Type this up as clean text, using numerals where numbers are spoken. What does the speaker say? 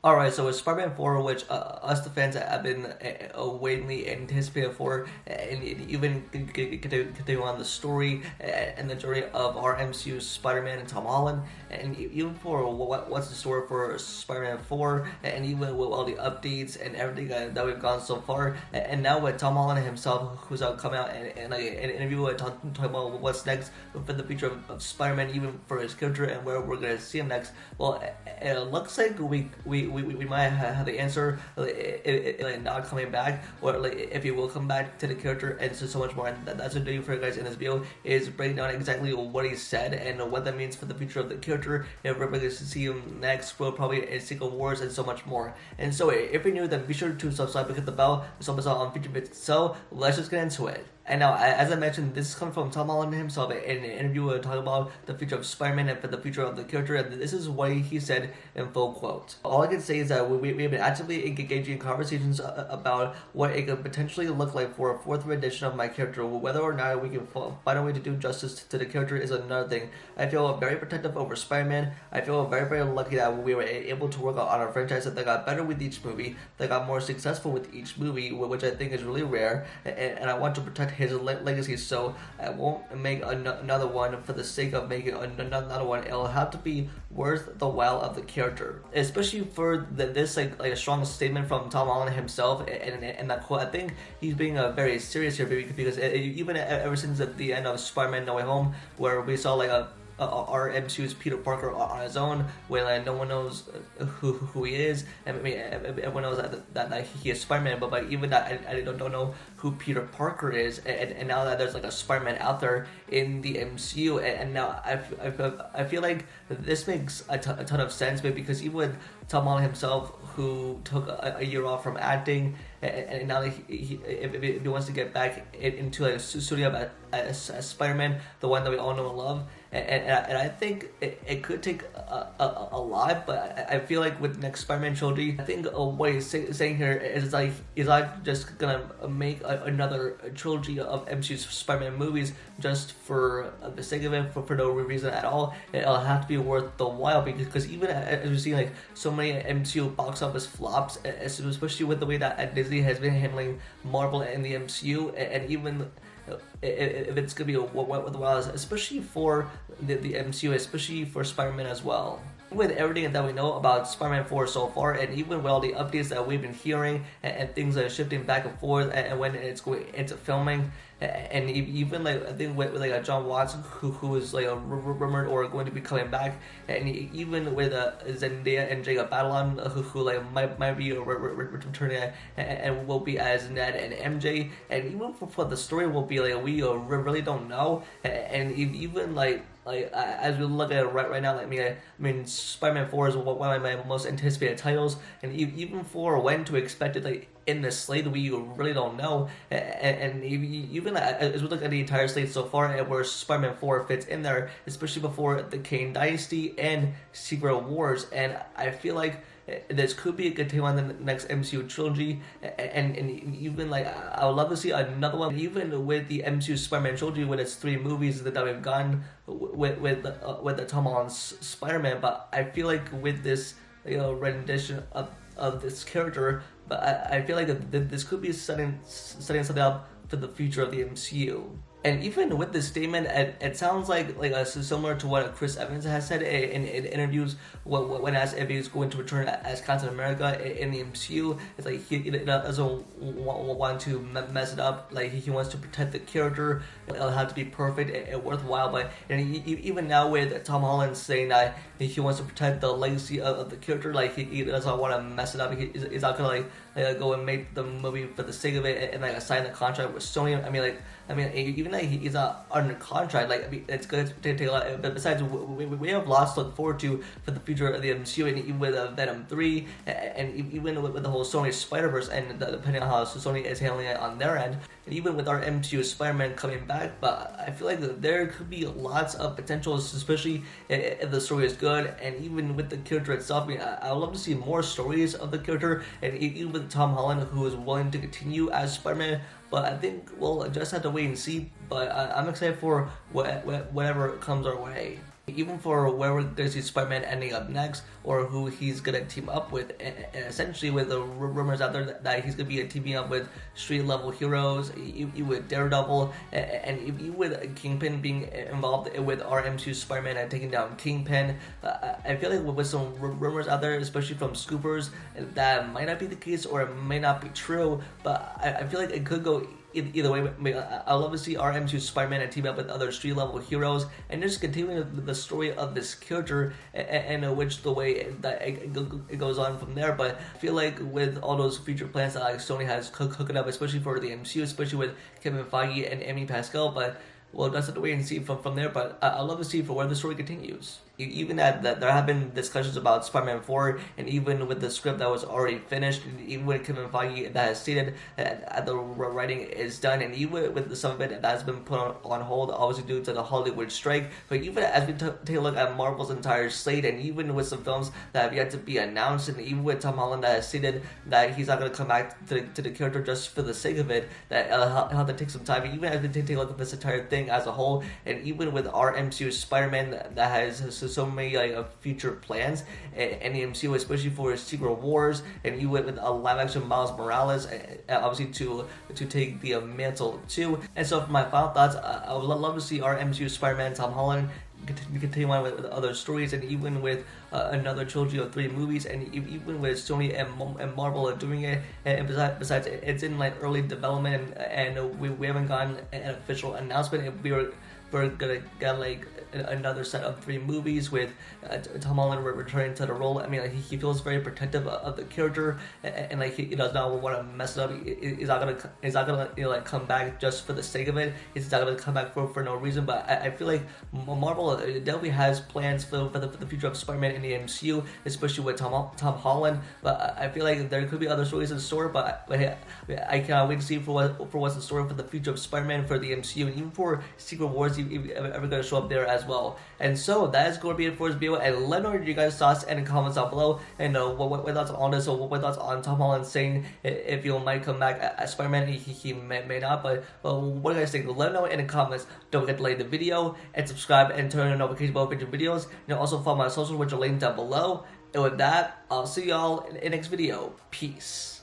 Alright, so with Spider-Man 4, which us the fans have been waitingly anticipated for, and even continue on the story and the journey of our MCU Spider-Man and Tom Holland, and even for what's the story for Spider-Man 4, and even with all the updates and everything that we've gone so far, and now with Tom Holland himself, who's coming out and like an interview talking about what's next for the future of Spider-Man, even for his character and where we're gonna see him next. Well, it looks like we might have the answer, like not coming back, or like if he will come back to the character, and so much more. And that's what I'm doing for you guys in this video, is breaking down exactly what he said and what that means for the future of the character. If we're going to see him next, we'll probably in Secret Wars and so much more. And so if you're new, then be sure to subscribe and hit the bell to help us out on future videos. So let's just get into it. And now, as I mentioned, this is coming from Tom Holland himself in an interview talking about the future of Spider-Man and for the future of the character, and this is what he said in full quote. All I can say is that we've been actively engaging in conversations about what it could potentially look like for a fourth rendition of my character. Whether or not we can find a way to do justice to the character is another thing. I feel very protective over Spider-Man. I feel very lucky that we were able to work on a franchise that got better with each movie, that got more successful with each movie, which I think is really rare, and I want to protect his legacy, so I won't make another one for the sake of making another one. It'll have to be worth the while of the character, especially for this like a strong statement from Tom Holland himself, and that quote. I think he's being very serious here, because even ever since at the end of Spider-Man No Way Home, where we saw like our MCU's Peter Parker on his own, where like no one knows who he is. I mean, everyone knows that he is Spider-Man, but even that I don't know who Peter Parker is. And now that there's like a Spider-Man out there in the MCU, and now I feel like this makes a ton of sense, because even with Tom Holland himself, who took a year off from acting, and now that if he wants to get back into like a studio as Spider-Man, the one that we all know and love, and I think it could take a lot, but I feel like with the next Spider-Man trilogy, I think what he's saying here is like he's not just gonna make another trilogy of MCU Spider-Man movies just for the sake of it, for no reason at all. It'll have to be worth the while, because even as we see like so many MCU box office flops, especially with the way that Disney has been handling Marvel and the MCU, and even if it's gonna be worth the while, especially for the MCU, especially for Spider-Man as well. With everything that we know about Spider-Man 4 so far, and even with all the updates that we've been hearing, and things that are shifting back and forth, and when it's going into filming, and even like I think with like John Watson, who is like rumored or going to be coming back, and even with Zendaya and Jacob Batalon, who like might be returning and will be as Ned and MJ, and even for the story will be like we really don't know, and even like as we look at it right now, like I mean, Spider-Man 4 is one of my most anticipated titles, and even for when to expect it, like in the slate, we really don't know, and even as we look at the entire slate so far, and where Spider-Man 4 fits in there, especially before the Kane Dynasty and Secret Wars, and I feel like this could be a good take on the next MCU trilogy, and even like I would love to see another one, even with the MCU Spider-Man trilogy, with its 3 movies that we've gotten with the Tom Holland Spider-Man. But I feel like with this rendition of this character, but I feel like this could be setting something up for the future of the MCU. And even with this statement, it sounds like similar to what Chris Evans has said in interviews when asked if he's going to return as Captain America in the MCU. It's like he doesn't want to mess it up. Like he wants to protect the character. It'll have to be perfect and worthwhile. But even now with Tom Holland saying that he wants to protect the legacy of the character, like he doesn't want to mess it up. He's not gonna go and make the movie for the sake of it and like sign the contract with Sony. I mean, even like he's not under contract. Like I mean, it's good to take a lot. But besides, we have lots to look forward to for the future of the MCU, and even with Venom 3, and even with the whole Sony Spider-Verse, and depending on how Sony is handling it on their end, and even with our MCU Spider-Man coming back. But I feel like there could be lots of potential, especially if the story is good, and even with the character itself. I mean, I would love to see more stories of the character, and even with Tom Holland, who is willing to continue as Spider-Man. But I think we'll just have to wait and see. But I'm excited for whatever comes our way. even for where we're going to see Spider-Man ending up next, or who he's going to team up with. And essentially, with the rumors out there that he's going to be teaming up with street-level heroes, you with Daredevil, and you with Kingpin being involved with our MCU Spider-Man and taking down Kingpin. I feel like with some rumors out there, especially from scoopers, that might not be the case or it may not be true, but I feel like it could go either way. I'd love to see our MCU Spider-Man and team up with other street-level heroes and just continuing the story of this character and which the way that it goes on from there. But I feel like with all those future plans that like Sony has cooking up, especially for the MCU, especially with Kevin Feige and Amy Pascal, but well, that's the way and see from there. But I'd love to see for where the story continues. Even that there have been discussions about Spider-Man 4, and even with the script that was already finished, and even with Kevin Feige that has stated that the writing is done, and even with some of it that has been put on hold, obviously due to the Hollywood strike. But even as we take a look at Marvel's entire slate, and even with some films that have yet to be announced, and even with Tom Holland that has stated that he's not going to come back to the character just for the sake of it, that he'll have to take some time. Even as we take a look at this entire thing as a whole, and even with our MCU Spider-Man that has so many future plans and the MCU, especially for Secret Wars, and you went with a live action Miles Morales, obviously to take the mantle too. And so for my final thoughts, I would love to see our MCU Spider-Man Tom Holland continue on with other stories, and even with another trilogy of 3 movies, and even with Sony and Marvel are doing it. And besides, it's in like early development, and we haven't gotten an official announcement. We're gonna get like another set of 3 movies with Tom Holland returning to the role. I mean, like, he feels very protective of the character, and like he does not want to mess it up. He's not gonna like come back just for the sake of it. He's not gonna come back for no reason. But I feel like Marvel definitely has plans for the future of Spider-Man in the MCU, especially with Tom Holland. But I feel like there could be other stories in store. But I cannot wait to see for what's in store for the future of Spider-Man for the MCU, and even for Secret Wars, ever going to show up there as well. And so that is going to be it for this video, and let me know your guys' thoughts in the comments down below, and what thoughts on this, or what thoughts on Tom Holland saying if he might come back as Spider-Man. He may not, but what do you guys think? Let me know in the comments. Don't forget to like the video and subscribe and turn on the notification bell for future videos. And also follow my socials, which are linked down below. And with that, I'll see y'all in the next video. Peace.